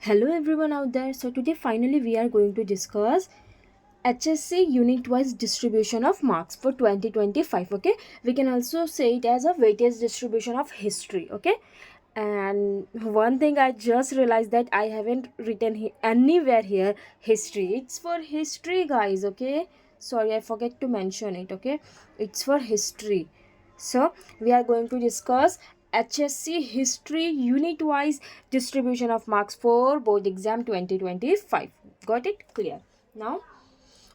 Hello everyone out there. So today finally we are going to discuss HSC unit wise distribution of marks for 2025. Okay, we can also say it as a weightage distribution of history. Okay, and one thing I just realized that I haven't written anywhere here history. It's for history, guys. Okay, sorry, I forget to mention it. Okay, it's for history. So we are going to discuss HSC history unit wise distribution of marks for board exam 2025. Got it clear? Now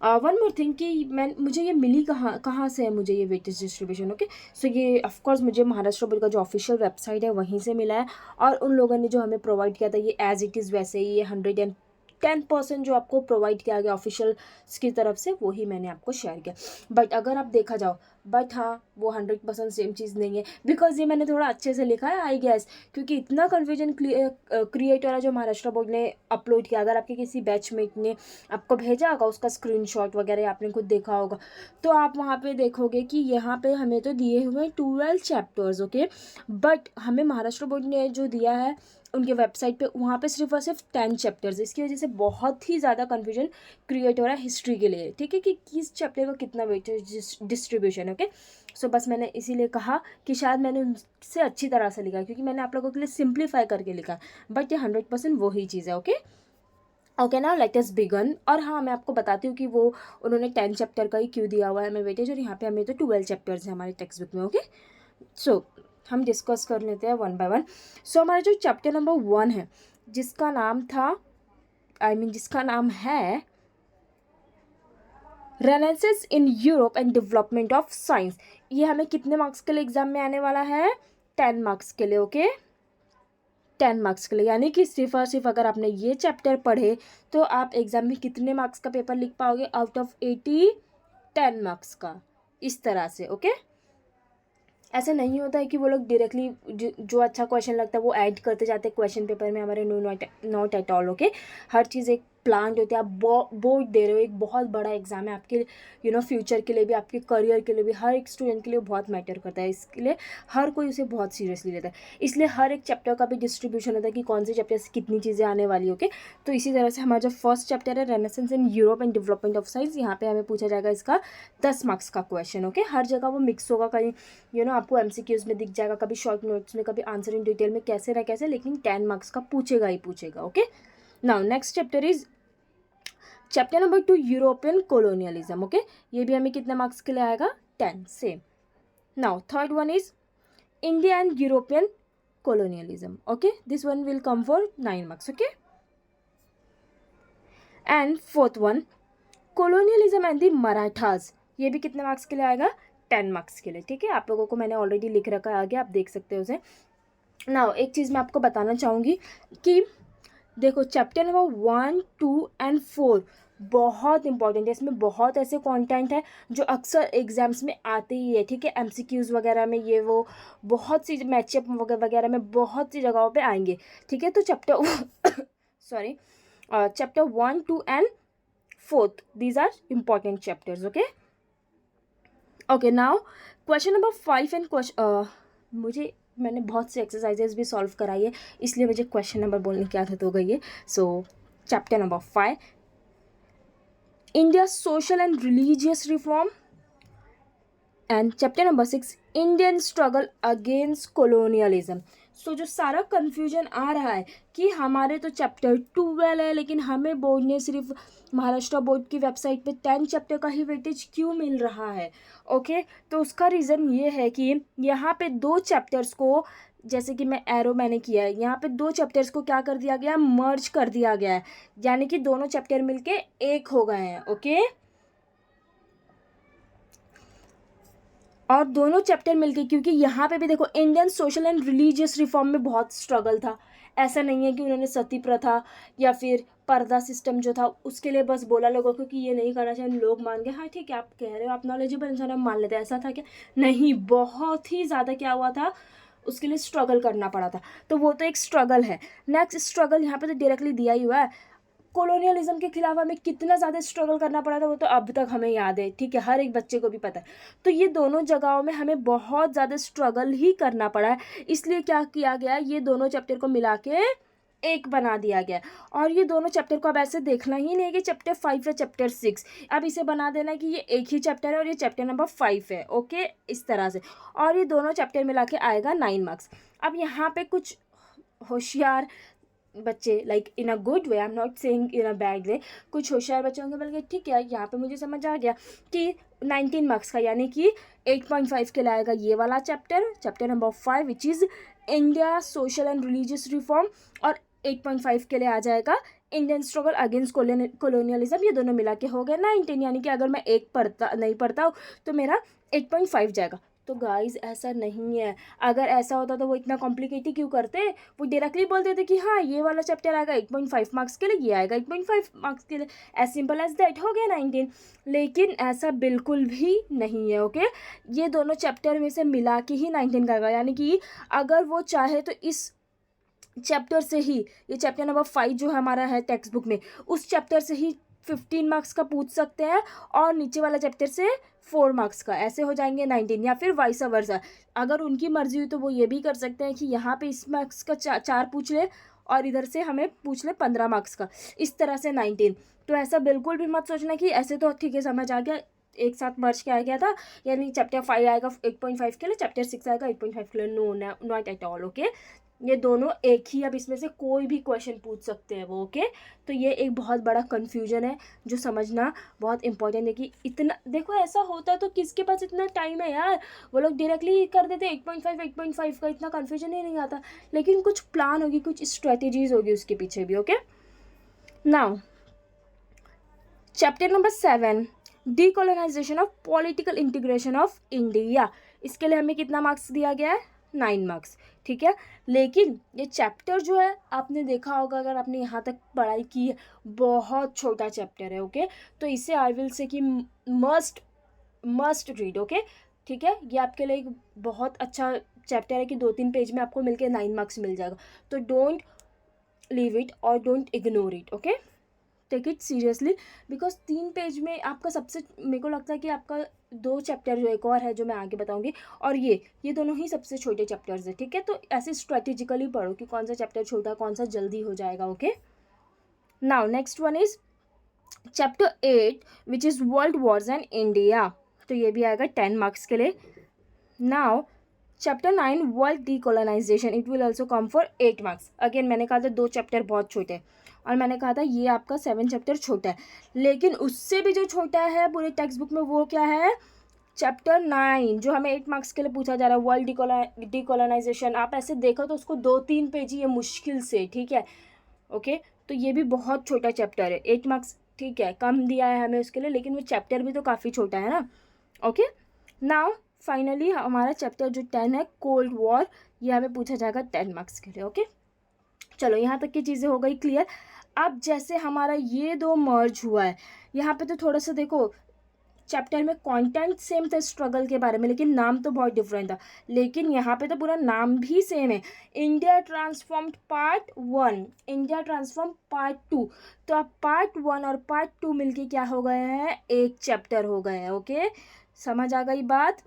one more thing कि मैं मुझे ये मिली कहाँ कहाँ से है मुझे ये वेटेज डिस्ट्रीब्यूशन। ओके, सो ये ऑफ कोर्स मुझे महाराष्ट्र बोर्ड का जो ऑफिशियल वेबसाइट है वहीं से मिला है, और उन लोगों ने जो हमें प्रोवाइड किया था ये एज इट इज़ वैसे ही ये 110% जो आपको प्रोवाइड किया गया ऑफिशियल की तरफ से वही मैंने आपको शेयर किया। बट अगर आप देखा जाओ, बट हाँ, वो 100% सेम चीज़ नहीं है, बिकॉज ये मैंने थोड़ा अच्छे से लिखा है आई गेस, क्योंकि इतना कन्फ्यूजन क्रिएट हो रहा है जो महाराष्ट्र बोर्ड ने अपलोड किया। अगर आपके किसी बैचमेट ने आपको भेजा होगा उसका स्क्रीनशॉट वगैरह आपने खुद देखा होगा, तो आप वहाँ पे देखोगे कि यहाँ पे हमें तो दिए हुए हैं 12 चैप्टर्स। ओके, बट हमें महाराष्ट्र बोर्ड ने जो दिया है उनके वेबसाइट पे वहाँ पे सिर्फ और सिर्फ 10 चैप्टर्स। इसकी वजह से बहुत ही ज़्यादा कन्फ्यूजन क्रिएट हो रहा है हिस्ट्री के लिए। ठीक है, कि किस चैप्टर का कितना वेटेज डिस्ट्रीब्यूशन है। ओके, सो बस मैंने इसीलिए कहा कि शायद मैंने उनसे अच्छी तरह से लिखा, क्योंकि मैंने आप लोगों के लिए सिंप्लीफाई करके लिखा, बट ये 100% वही चीज़ है। Okay okay, now let us begin. और हाँ, मैं आपको बताती हूँ कि वो उन्होंने 10 चैप्टर का ही क्यों दिया हुआ है हमें वेटेज, और यहाँ पे हमें तो 12 चैप्टर्स हैं हमारे टेक्स्ट बुक में। ओके, सो हम डिस्कस कर लेते हैं वन बाय वन। सो हमारा जो चैप्टर नंबर 1 है, जिसका नाम था जिसका नाम है renaissance in Europe and development of science, ये हमें कितने मार्क्स के लिए एग्जाम में आने वाला है? 10 मार्क्स के लिए। ओके, 10 मार्क्स के लिए, यानी कि सिर्फ और सिर्फ अगर आपने ये चैप्टर पढ़े तो आप एग्जाम में कितने मार्क्स का पेपर लिख पाओगे? आउट ऑफ 80 10 मार्क्स का, इस तरह से। ओके, ऐसा नहीं होता है कि वो लोग डायरेक्टली जो अच्छा क्वेश्चन लगता है वो ऐड करते जाते हैं क्वेश्चन पेपर में हमारे। No, not at all. Okay, हर चीज़ एक प्लान होती है। आप बोर्ड दे रहे हो, एक बहुत बड़ा एग्जाम है आपके फ्यूचर के लिए भी, आपके करियर के लिए भी, हर एक स्टूडेंट के लिए बहुत मैटर करता है। इसके लिए हर कोई उसे बहुत सीरियसली लेता है, इसलिए हर एक चैप्टर का भी डिस्ट्रीब्यूशन होता है कि कौन से चैप्टर से कितनी चीज़ें आने वाली। ओके, तो इसी तरह से हमारा जो फर्स्ट चैप्टर है renaissance in Europe and development of science, यहाँ पे हमें पूछा जाएगा इसका 10 मार्क्स का क्वेश्चन। ओके, हर जगह वो मिक्स होगा, कहीं आपको एमसीक्यूज में दिख जाएगा, कभी शॉर्ट नोट्स में, कभी आंसर इन डिटेल में, कैसे ना कैसे, लेकिन 10 मार्क्स का पूछेगा ही पूछेगा। Okay, now next chapter is chapter number 2 European colonialism. Okay, ये भी हमें कितने मार्क्स के लिए आएगा? 10 same. Now third one is India and European colonialism. Okay, this one will come for 9 marks. Okay, and fourth one colonialism and the Marathas, ये भी कितने मार्क्स के लिए आएगा? 10 मार्क्स के लिए। ठीक है, आप लोगों को मैंने ऑलरेडी लिख रखा है आगे, आप देख सकते हो उसे। नाउ एक चीज़ मैं आपको बताना चाहूँगी कि देखो चैप्टर नंबर 1, 2 एंड 4 बहुत इंपॉर्टेंट है। इसमें बहुत ऐसे कंटेंट है जो अक्सर एग्जाम्स में आते ही है। ठीक है, एमसीक्यूज वगैरह में, ये वो बहुत सी मैचअप वगैरह में बहुत सी जगहों पे आएंगे। ठीक है, तो chapter sorry chapter 1, 2 and 4 these are important chapters. Okay okay, now question number 5 and मैंने बहुत से एक्सरसाइजेज भी सॉल्व कराई है, इसलिए मुझे क्वेश्चन नंबर बोलने की आदत हो गई है। So chapter number 5 India social and religious reform, and chapter number 6 Indian struggle against colonialism. So जो सारा कन्फ्यूजन आ रहा है कि हमारे तो चैप्टर 12 है, लेकिन हमें बोर्ड ने सिर्फ महाराष्ट्र बोर्ड की वेबसाइट पे 10 चैप्टर का ही वेटेज क्यों मिल रहा है? ओके, तो उसका रीज़न ये है कि यहाँ पे 2 चैप्टर्स को, जैसे कि मैंने किया है, यहाँ पे 2 चैप्टर्स को क्या कर दिया गया? मर्ज कर दिया गया है, यानी कि दोनों चैप्टर मिलके एक हो गए हैं। ओके, और दोनों चैप्टर मिलके, क्योंकि यहाँ पे भी देखो Indian social and religious reform में बहुत स्ट्रगल था। ऐसा नहीं है कि उन्होंने सती प्रथा या फिर पर्दा सिस्टम जो था उसके लिए बस बोला लोगों को कि ये नहीं करना चाहिए, लोग मान गए। हाँ ठीक है, आप कह रहे हो, आप नॉलेजेबल इंसान, हम मान लेते हैं। ऐसा था क्या? नहीं, बहुत ही ज़्यादा क्या हुआ था, उसके लिए स्ट्रगल करना पड़ा था। तो वो तो एक स्ट्रगल है। नेक्स्ट स्ट्रगल यहाँ पे तो डायरेक्टली दिया ही हुआ है, कोलोनियलिज्म के खिलाफ हमें कितना ज़्यादा स्ट्रगल करना पड़ा था, वो तो अब तक हमें याद है। ठीक है, हर एक बच्चे को भी पता है। तो ये दोनों जगहों में हमें बहुत ज़्यादा स्ट्रगल ही करना पड़ा है, इसलिए क्या किया गया, ये दोनों चैप्टर को मिला के एक बना दिया गया। और ये दोनों चैप्टर को अब ऐसे देखना ही नहीं है कि चैप्टर 5 या चैप्टर 6, अब इसे बना देना है कि ये एक ही चैप्टर है और ये चैप्टर नंबर 5 है। ओके, इस तरह से। और ये दोनों चैप्टर मिला के आएगा 9 मार्क्स। अब यहाँ पे कुछ होशियार बच्चे, like in a good way, I am not saying in a bad way, कुछ होशियार बच्चे होंगे बोलेंगे ठीक है, यहाँ पे मुझे समझ आ गया कि 19 मार्क्स का यानी कि 8.5 के लाएगा ये वाला chapter, chapter number 5 which is India social and religious reform, और 8.5 के लिए आ जाएगा इंडियन स्ट्रगल अगेंस्ट कॉलोनियलिज्म। ये दोनों मिला के हो गए 19, यानी कि अगर मैं एक नहीं पढ़ता हूँ तो मेरा 8.5 जाएगा। तो गाइज ऐसा नहीं है, अगर ऐसा होता तो वो इतना कॉम्प्लिकेटेड क्यों करते, वो डायरेक्टली बोलते थे कि हाँ ये वाला चैप्टर आएगा 8.5 मार्क्स के लिए, ये आएगा 8.5 मार्क्स के लिए, एज सिंपल एज दैट, हो गया 19। लेकिन ऐसा बिल्कुल भी नहीं है। ओके, ये दोनों चैप्टर में से मिला के ही 19 का आएगा, यानी कि अगर वो चाहे तो इस चैप्टर से ही, ये चैप्टर नंबर 5 जो हमारा है टेक्स्ट बुक में, उस चैप्टर से ही 15 मार्क्स का पूछ सकते हैं, और नीचे वाला चैप्टर से 4 मार्क्स का, ऐसे हो जाएंगे 19, या फिर वाइस वर्सा। अगर उनकी मर्जी हुई तो वो ये भी कर सकते हैं कि यहाँ पे इस मार्क्स का 4 पूछ ले और इधर से हमें पूछ ले 15 मार्क्स का, इस तरह से 19। तो ऐसा बिल्कुल भी मत सोचना कि ऐसे तो ठीक है समझ आ गया, एक साथ मर्ज के आ गया था, यानी चैप्टर 5 आएगा 8.5 के लिए, चैप्टर 6 आएगा 8.5 के लिए। No, not at all. Okay, ये दोनों एक ही, अब इसमें से कोई भी क्वेश्चन पूछ सकते हैं वो। ओके, तो ये एक बहुत बड़ा कन्फ्यूजन है जो समझना बहुत इंपॉर्टेंट है कि इतना देखो, ऐसा होता तो किसके पास इतना टाइम है यार, वो लोग डायरेक्टली कर देते 8.5 का, इतना कन्फ्यूजन ही नहीं आता। लेकिन कुछ प्लान होगी, कुछ स्ट्रेटेजीज होगी उसके पीछे भी। Okay, now chapter number 7, decolonisation of political integration of India, इसके लिए हमें कितना मार्क्स दिया गया है, 9 मार्क्स। ठीक है, लेकिन ये चैप्टर जो है आपने देखा होगा, अगर आपने यहाँ तक पढ़ाई की है, बहुत छोटा चैप्टर है। ओके, तो इसे आई विल से कि मस्ट रीड। ओके, ठीक है, ये आपके लिए एक बहुत अच्छा चैप्टर है कि 2-3 पेज में आपको मिलके 9 मार्क्स मिल जाएगा। तो डोंट लीव इट और don't ignore it. Okay, take it seriously, because 3 page में आपका सबसे, मेरे को लगता है कि आपका 2 चैप्टर जो एक और है जो मैं आगे बताऊंगी, और ये दोनों ही सबसे छोटे चैप्टर्स है। ठीक है, तो ऐसे स्ट्रेटेजिकली पढ़ो कि कौन सा चैप्टर छोटा, कौन सा जल्दी हो जाएगा। Okay, now next one is chapter 8 which is world Wars and India, तो ये भी आएगा 10 मार्क्स के लिए। Now chapter 9 world decolonisation, it will also come for 8 marks. Again मैंने कहा था 2 चैप्टर बहुत छोटे हैं, और मैंने कहा था ये आपका 7 चैप्टर छोटा है, लेकिन उससे भी जो छोटा है पूरे टेक्स्ट बुक में वो क्या है, चैप्टर 9 जो हमें 8 मार्क्स के लिए पूछा जा रहा है, वर्ल्ड डीकोलोनाइजेशन। आप ऐसे देखो तो उसको 2-3 पेज ही है मुश्किल से। ठीक है, ओके, तो ये भी बहुत छोटा चैप्टर है, 8 मार्क्स ठीक है कम दिया है हमें उसके लिए, लेकिन वो चैप्टर भी तो काफ़ी छोटा है ना। ओके, नाउ फाइनली हमारा चैप्टर जो 10 है कोल्ड वॉर, ये हमें पूछा जाएगा 10 मार्क्स के लिए। ओके, चलो यहाँ तक की चीज़ें हो गई क्लियर। अब जैसे हमारा ये 2 मर्ज हुआ है, यहाँ पे तो थोड़ा सा देखो, चैप्टर में कंटेंट सेम था स्ट्रगल के बारे में, लेकिन नाम तो बहुत डिफरेंट था। लेकिन यहाँ पे तो पूरा नाम भी सेम है, India transformed part 1, India transform part 2। तो अब पार्ट 1 और पार्ट 2 मिलके क्या हो गए हैं, एक चैप्टर हो गए हैं। ओके, समझ आ गई बात।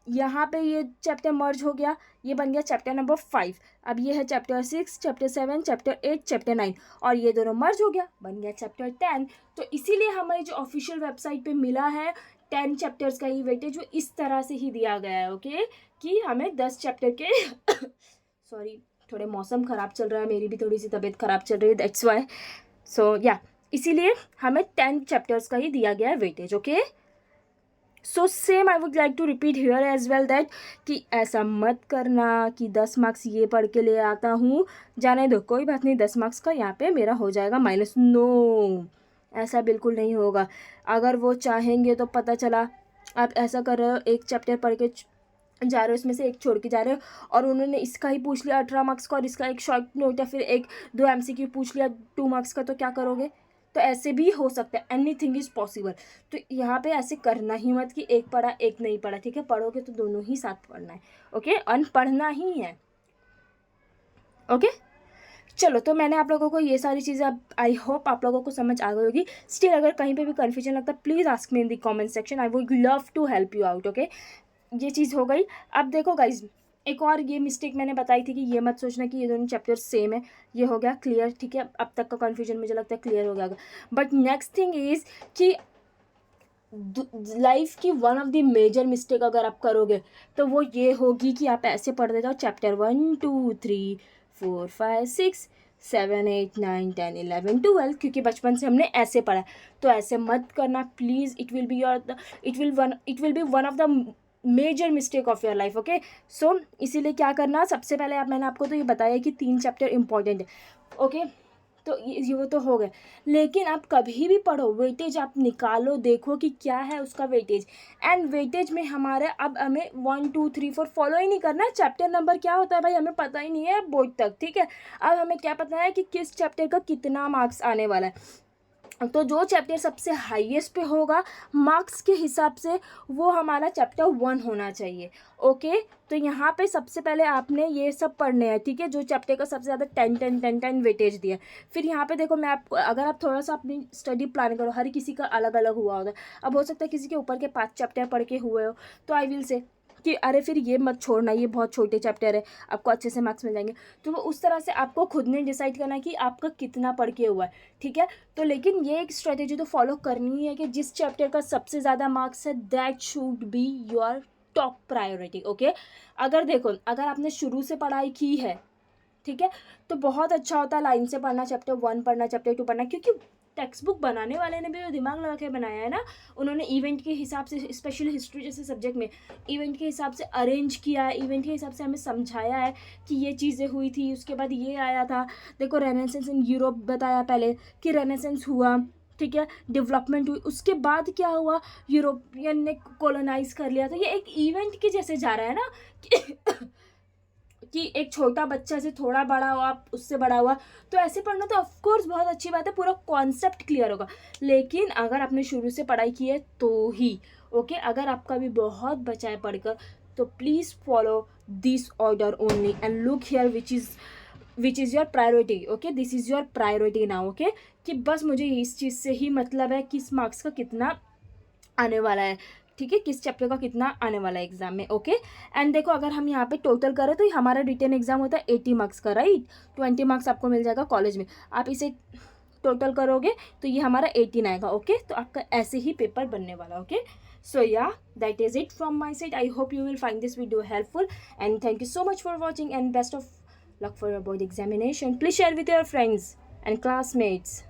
यहाँ पे ये चैप्टर मर्ज हो गया, ये बन गया चैप्टर नंबर 5। अब ये है चैप्टर 6, चैप्टर 7, चैप्टर 8, चैप्टर 9, और ये दोनों मर्ज हो गया, बन गया चैप्टर 10। तो इसीलिए हमारी जो ऑफिशियल वेबसाइट पे मिला है 10 चैप्टर्स का ही वेटेज, जो इस तरह से ही दिया गया है। ओके, कि हमें 10 चैप्टर के सॉरी, थोड़े मौसम ख़राब चल रहा है, मेरी भी थोड़ी सी तबीयत ख़राब चल रही है, दैट्स वाई। सो या इसीलिए हमें 10 चैप्टर्स का ही दिया गया है weightage. Okay, so same I would like to repeat here as well that कि ऐसा मत करना कि 10 मार्क्स ये पढ़ के ले आता हूँ, जाने दो कोई बात नहीं, 10 मार्क्स का यहाँ पे मेरा हो जाएगा माइनस। नो, ऐसा बिल्कुल नहीं होगा। अगर वो चाहेंगे तो पता चला आप ऐसा कर रहे हो, एक चैप्टर पढ़ के जा रहे हो, इसमें से एक छोड़ के जा रहे हो, और उन्होंने इसका ही पूछ लिया 18 मार्क्स का, और इसका एक शॉर्ट नोट या फिर 1-2 MCQ पूछ लिया 2 मार्क्स का, तो क्या करोगे। तो ऐसे भी हो सकता है, एनीथिंग इज़ पॉसिबल। तो यहाँ पे ऐसे करना ही मत कि एक पढ़ा एक नहीं पढ़ा। ठीक है, पढ़ोगे तो दोनों ही साथ पढ़ना है। ओके, पढ़ना ही है। ओके, चलो, तो मैंने आप लोगों को ये सारी चीज़ें, अब आई होप आप लोगों को समझ आ गई होगी। स्टिल अगर कहीं पे भी कन्फ्यूजन लगता है, please ask me in the comment section, I would love to help you out. Okay, ये चीज़ हो गई। अब देखो गाइज, एक और ये मिस्टेक मैंने बताई थी कि ये मत सोचना कि ये दोनों चैप्टर सेम है। ये हो गया क्लियर, ठीक है, अब तक का कन्फ्यूजन मुझे लगता है क्लियर हो गया होगा। बट नेक्स्ट थिंग इज़ कि लाइफ की one of the major mistake अगर आप करोगे तो वो ये होगी कि आप ऐसे पढ़ देते हो चैप्टर 1 2 3 4 5 6 7 8 9 10 11 12, क्योंकि बचपन से हमने ऐसे पढ़ा है। तो ऐसे मत करना please, it will be one of the major mistake of your life. Okay, so इसीलिए क्या करना, सबसे पहले मैंने आपको तो ये बताया कि 3 चैप्टर इंपॉर्टेंट है। ओके, तो ये वो तो हो गए, लेकिन आप कभी भी पढ़ो वेटेज आप निकालो, देखो कि क्या है उसका वेटेज। एंड वेटेज में हमारे अब हमें 1 2 3 4 फॉलो ही नहीं करना है। चैप्टर नंबर क्या होता है भाई हमें पता ही नहीं है बोर्ड तक, ठीक है। अब हमें क्या पता है कि किस चैप्टर का कितना मार्क्स आने वाला है। तो जो चैप्टर सबसे हाईएस्ट पे होगा मार्क्स के हिसाब से वो हमारा चैप्टर 1 होना चाहिए। ओके, तो यहाँ पे सबसे पहले आपने ये सब पढ़ने हैं, ठीक है, जो चैप्टर का सबसे ज़्यादा 10 वेटेज दिया। फिर यहाँ पे देखो मैं आपको, अगर आप थोड़ा सा अपनी स्टडी प्लान करो, हर किसी का अलग अलग हुआ होता है। अब हो सकता है किसी के ऊपर के 5 चैप्टर पढ़ के हुए हो, तो आई विल से कि अरे फिर ये मत छोड़ना, ये बहुत छोटे चैप्टर है, आपको अच्छे से मार्क्स मिल जाएंगे। तो वो उस तरह से आपको खुद ने डिसाइड करना है कि आपका कितना पढ़ के हुआ है, ठीक है। तो लेकिन ये एक स्ट्रेटेजी तो फॉलो करनी है कि जिस चैप्टर का सबसे ज़्यादा मार्क्स है that should be your top priority. Okay, अगर देखो अगर आपने शुरू से पढ़ाई की है, ठीक है, तो बहुत अच्छा होता है लाइन से पढ़ना, चैप्टर 1 पढ़ना, चैप्टर 2 पढ़ना, क्योंकि टेक्स्ट बुक बनाने वाले ने भी जो दिमाग लगा के बनाया है ना, उन्होंने इवेंट के हिसाब से, स्पेशली हिस्ट्री जैसे सब्जेक्ट में इवेंट के हिसाब से अरेंज किया है, इवेंट के हिसाब से हमें समझाया है कि ये चीज़ें हुई थी, उसके बाद ये आया था। देखो रेनेसेंस इन यूरोप बताया पहले कि रेनेसेंस हुआ, ठीक है, डेवलपमेंट हुई, उसके बाद क्या हुआ, यूरोपियन ने कॉलोनाइज कर लिया था। ये एक इवेंट के जैसे जा रहा है ना कि कि एक छोटा बच्चा से थोड़ा बड़ा हुआ, उससे बड़ा हुआ, तो ऐसे पढ़ना तो ऑफकोर्स बहुत अच्छी बात है, पूरा कॉन्सेप्ट क्लियर होगा। लेकिन अगर आपने शुरू से पढ़ाई की है तो ही ओके। अगर आपका भी बहुत बचा है पढ़कर तो please follow this order only and look here which is your priority. Okay, this is your priority now. Okay, कि बस मुझे इस चीज़ से ही मतलब है कि इस मार्क्स का कितना आने वाला है, ठीक है, किस चैप्टर का कितना आने वाला है एग्जाम में। ओके, एंड देखो अगर हम यहाँ पे टोटल करें तो हमारा रिटन एग्जाम होता है 80 मार्क्स का, राइट। 20 मार्क्स आपको मिल जाएगा कॉलेज में, आप इसे टोटल करोगे तो ये हमारा 18 आएगा। ओके, तो आपका ऐसे ही पेपर बनने वाला। Okay, so yeah, that is it from my side. I hope you will find this video helpful and thank you so much for watching and best of luck for your board examination. Please share with your friends and classmates.